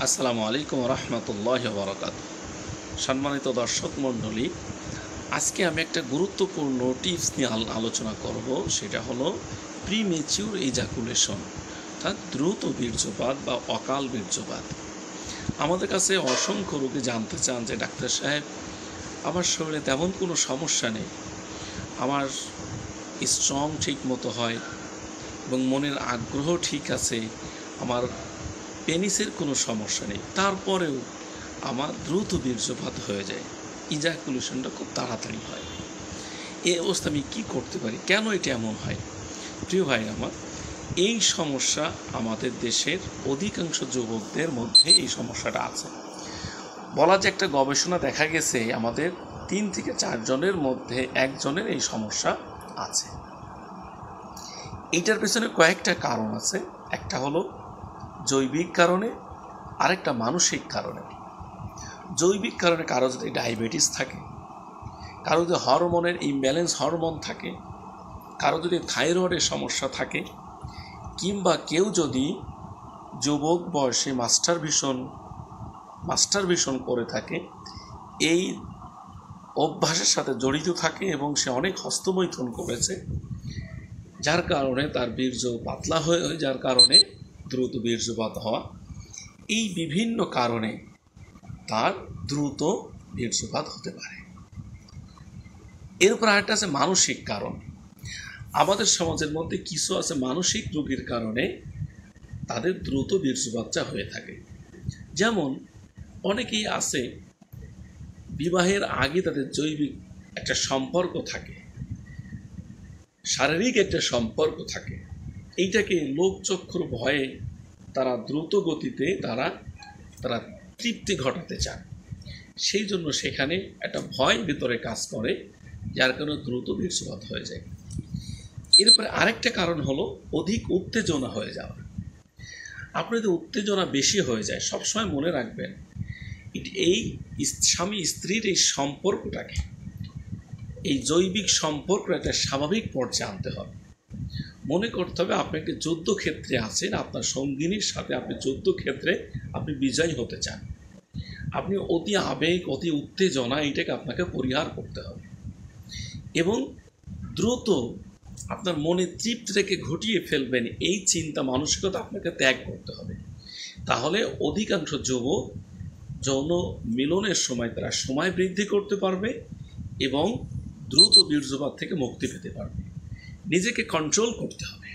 আসসালামু আলাইকুম রহমতুল্লাহি ওয়া বারাকাতুহু। সম্মানিত দর্শক মণ্ডলী, আজকে আমি একটা গুরুত্বপূর্ণ টিপস নিয়ে আলোচনা করব। সেটা হলো প্রিমেচিউর ইজাকুলেশন, অর্থাৎ দ্রুত বীর্যপাত বা অকাল বীর্যপাত। আমাদের কাছে অসংখ্য রোগী জানতে চান যে ডাক্তার সাহেব, আমার শরীরে তেমন কোনো সমস্যা নেই, আমার স্ট্রং ঠিক মতো হয় এবং মনের আগ্রহ ঠিক আছে, আমার পেনিসের কোনো সমস্যা নেই, তারপরেও আমার দ্রুত বীর্যপাত হয়ে যায়, ইজাকুলেশনটা খুব তাড়াতাড়ি হয়। এই অবস্থা আমি কী করতে পারি, কেন এটা এমন হয়? প্রিয় ভাই আমার, এই সমস্যা আমাদের দেশের অধিকাংশ যুবকদের মধ্যে এই সমস্যাটা আছে। বলা যে একটা গবেষণা দেখা গেছে আমাদের 3 থেকে 4 জনের মধ্যে একজনের এই সমস্যা আছে। এইটার পেছনে কয়েকটা কারণ আছে। একটা হলো জৈবিক কারণে, আরেকটা মানসিক কারণে। জৈবিক কারণে কারো যদি ডায়াবেটিস থাকে, কারো যদি হরমোনের ইমব্যালেন্স হরমোন থাকে, কারো যদি থাইরয়েডের সমস্যা থাকে, কিংবা কেউ যদি যুবক বয়সে মাস্টারবেশন করে থাকে, এই অভ্যাসের সাথে জড়িত থাকে এবং সে অনেক হস্তমৈথুন করেছে, যার কারণে তার বীর্য পাতলা হয়ে যার কারণে দ্রুত বীর্যপাত হওয়া, এই বিভিন্ন কারণে তার দ্রুত বীর্যপাত হতে পারে। এরপর আরেকটা আছে মানসিক কারণ। আমাদের সমাজের মধ্যে কিছু আছে মানসিক রোগীর কারণে তাদের দ্রুত বীর্যপাতটা হয়ে থাকে। যেমন অনেকেই আছে বিবাহের আগে তাদের জৈবিক একটা সম্পর্ক থাকে, শারীরিক একটা সম্পর্ক থাকে, এইটাকে লোকচক্ষুর ভয়ে তারা দ্রুত গতিতে তারা তৃপ্তি ঘটাতে চান। সেই জন্য সেখানে একটা ভয় ভিতরে কাজ করে, যার কারণে দ্রুত বীর্যপাত হয়ে যায়। এরপরে আরেকটা কারণ হলো অধিক উত্তেজনা হয়ে যাওয়া। আপনার যদি উত্তেজনা বেশি হয়ে যায়, সবসময় মনে রাখবেন এই স্বামী স্ত্রীর এই সম্পর্কটাকে, এই জৈবিক সম্পর্ক একটা স্বাভাবিক পর্যায়ে আনতে হবে। মনে করতে হবে আপনি একটা যুদ্ধক্ষেত্রে আছেন, আপনার সঙ্গিনীর সাথে আপনি যুদ্ধক্ষেত্রে আপনি বিজয়ী হতে চান। আপনি অতি আবেগ, অতি উত্তেজনা, এইটাকে আপনাকে পরিহার করতে হবে এবং দ্রুত আপনার মনে তৃপ্তিটাকে ঘটিয়ে ফেলবেন, এই চিন্তা মানসিকতা আপনাকে ত্যাগ করতে হবে। তাহলে অধিকাংশ যুবক যৌন মিলনের সময় তারা সময় বৃদ্ধি করতে পারবে এবং দ্রুত বীর্যপাত থেকে মুক্তি পেতে পারবে। নিজেকে কন্ট্রোল করতে হবে।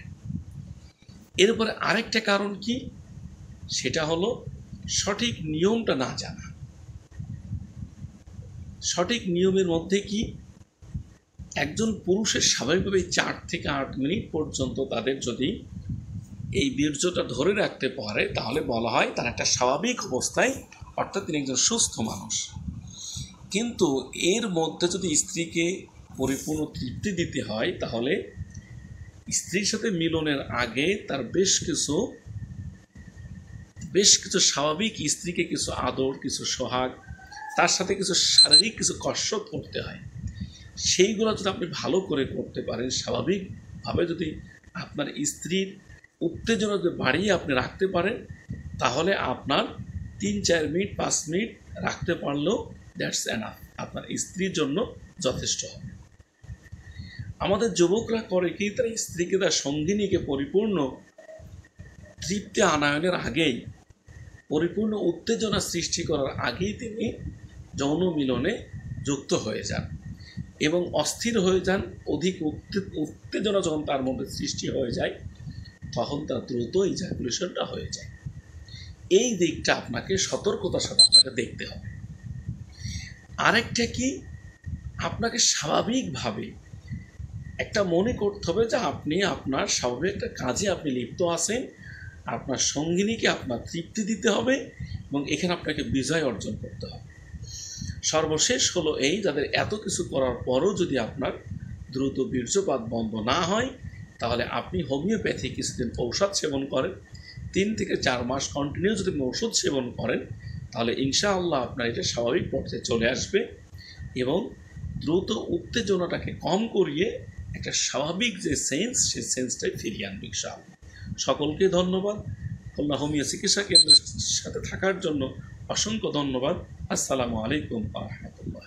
এরপরে আরেকটা কারণ কি, সেটা হলো সঠিক নিয়মটা না জানা। সঠিক নিয়মের মধ্যে কি, একজন পুরুষের স্বাভাবিকভাবে 4 থেকে 8 মিনিট পর্যন্ত তাদের যদি এই বীর্যটা ধরে রাখতে পারে, তাহলে বলা হয় তার একটা স্বাভাবিক অবস্থায়, অর্থাৎ তিনি একজন সুস্থ মানুষ। কিন্তু এর মধ্যে যদি স্ত্রীকে পরিপূর্ণ তৃপ্তি দিতে হয়, তাহলে স্ত্রীর সাথে মিলনের আগে তার বেশ কিছু স্বাভাবিক, স্ত্রীকে কিছু আদর, কিছু সোহাগ, তার সাথে কিছু শারীরিক কিছু কসরত করতে হয়। সেইগুলো যদি আপনি ভালো করে করতে পারেন, স্বাভাবিকভাবে যদি আপনার স্ত্রীর উত্তেজনা যদি বাড়িয়ে আপনি রাখতে পারেন, তাহলে আপনার 3-4 মিনিট 5 মিনিট রাখতে পারলেও দ্যাটস এনাফ, আপনার স্ত্রীর জন্য যথেষ্ট হবে। আমাদের যুবকরা করে কি, তার স্ত্রীকে, তার সঙ্গিনীকে পরিপূর্ণ তৃপ্তি আনয়নের আগেই, পরিপূর্ণ উত্তেজনা সৃষ্টি করার আগেই তিনি যৌন মিলনে যুক্ত হয়ে যান এবং অস্থির হয়ে যান। অধিক উত্তেজনা যখন তার মধ্যে সৃষ্টি হয়ে যায়, তখন তার দ্রুত ইজাকুলেশনটা হয়ে যায়। এই দিকটা আপনাকে সতর্কতার সাথে আপনাকে দেখতে হবে। আরেকটা কি, আপনাকে স্বাভাবিকভাবে একটা মনে করতে হবে যে আপনি আপনার স্বাভাবিক একটা কাজে আপনি লিপ্ত আছেন, আপনার সঙ্গিনীকে আপনার তৃপ্তি দিতে হবে এবং এখানে আপনাকে বিজয় অর্জন করতে হবে। সর্বশেষ হলো এই, যাদের এত কিছু করার পরও যদি আপনার দ্রুত বীর্যপাত বন্ধ না হয়, তাহলে আপনি হোমিওপ্যাথি কিছুদিন ঔষধ সেবন করেন, 3 থেকে 4 মাস কন্টিনিউ যদি ওষুধ সেবন করেন, তাহলে ইনশাআল্লাহ আপনার এটা স্বাভাবিক পর্যায়ে চলে আসবে এবং দ্রুত উত্তেজনাটাকে কম করিয়ে একটা স্বাভাবিক যে সেন্স, সেই সেন্সটাই ফিরিয়ে আনবে ইনশাআল্লাহ। সকলকে ধন্যবাদ। খুলনা হোমিও চিকিৎসা কেন্দ্রের সাথে থাকার জন্য অসংখ্য ধন্যবাদ। আসসালামু আলাইকুম ওয়া রাহমাতুল্লাহ।